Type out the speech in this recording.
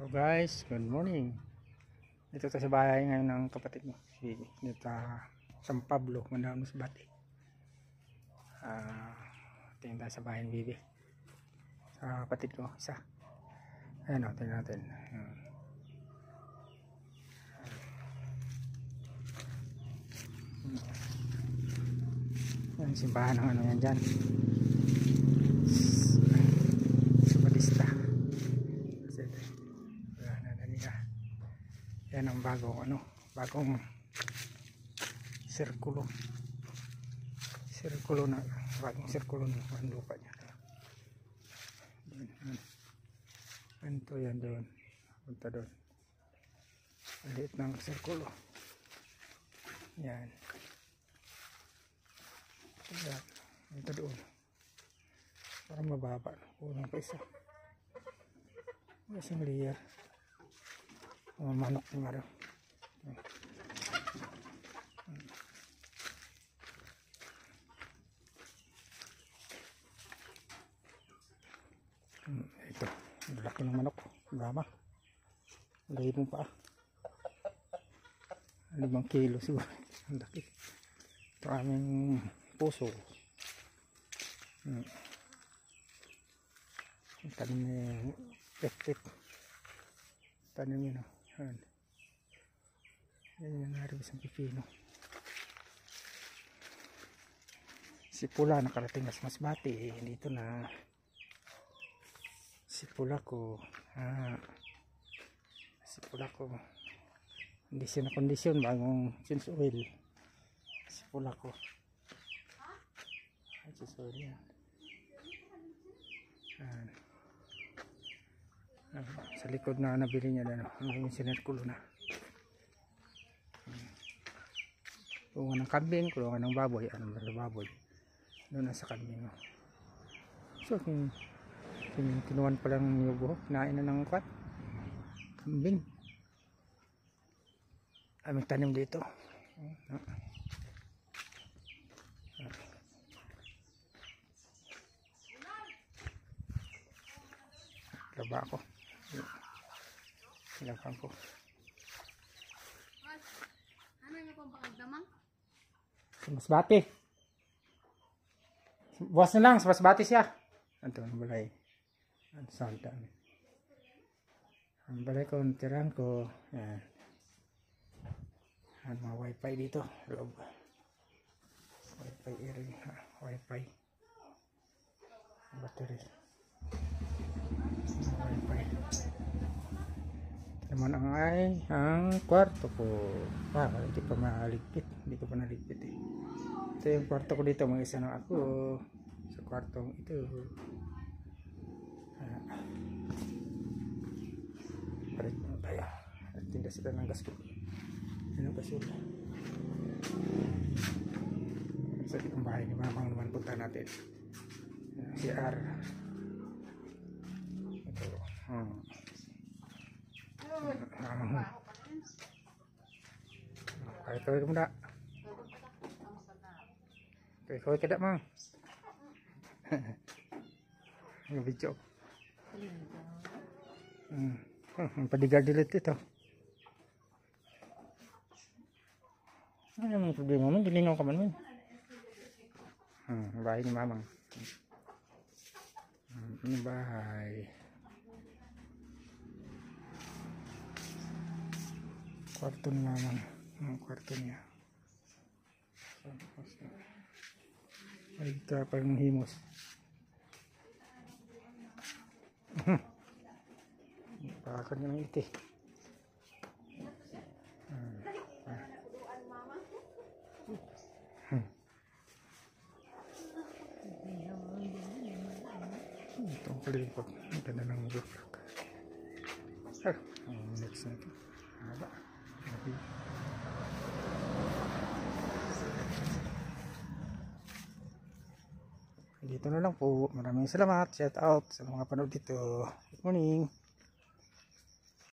Hello guys, good morning. Dito tayo sa bahay ngayon ng kapatid mo, si San Pablo, Mandaon Masbate. Tingin tayo sa bahay ng Bibi, sa kapatid ko isa. Ayan o, tingnan natin. Ayan, simbahan ng ano yan dyan, Batista. Yan ang bagong sirkulo na bagong sirkulo ng lupa niya. Ito yan doon, punta doon, maliit ng sirkulo yan. Ito doon, parang mababa, kulang pa isang layer. Manok ng araw. Ito, laki ng manok, Brahma. Lagi mo pa. 5 kilo siguro. Ang laki. Ito aming puso. Tanim ni pet. Tanim yun. Yan yung naribis ang pipino. Si Pula nakarating na sa Masbate. Dito na si Pula ko. Si Pula ko kondisyon bagong change oil. Si Pula ko change oil yan. Sa likod na nabili niya na yung sinerkulo na. Kulungan ng kambing, kulungan ng baboy, baboy doon na sa kambing. So kinuwan pa lang yung buhok, kinain na ng kwat kambing. Aming tanim dito. Laba ako. Silakan ko. Ano nga pang pakagdamang? Sa Masbate. Buwas na lang, sa Masbate siya. Ito, ang balay. Ang salta. Ang balay ko, ang tirahan ko. Yan. Ang mga wifi dito. Loob. Wifi area. Wifi. Battery. Wifi. Naman ang kwarto ko. Hindi pa maligpit. Hindi ko pa naligpit eh. Ito yung kwarto ko dito. Mag-isa na ako sa kwartong ito. Parit mo tayo. Tinda sila ng gas ko. Ano ba sila? Sa itong bahay ni Mamang naman punta natin. CR. Ito. Mamang. Kaya mo na. Kaya kada mang. Ang video. Ang padigar dilit ito. Ano yung problema mo? Gilingaw ka man. Bahay ni Mamang. Ano bahay? Kwarto ni Mamang. Kwarto niya. Ay, ito parang himos. Bakit nyo ng iti. Itong palipag. Ang ganda ng roof. Next na ito. Haba. Dito na lang po. Maraming salamat. Shout out sa mga panood dito. Good morning.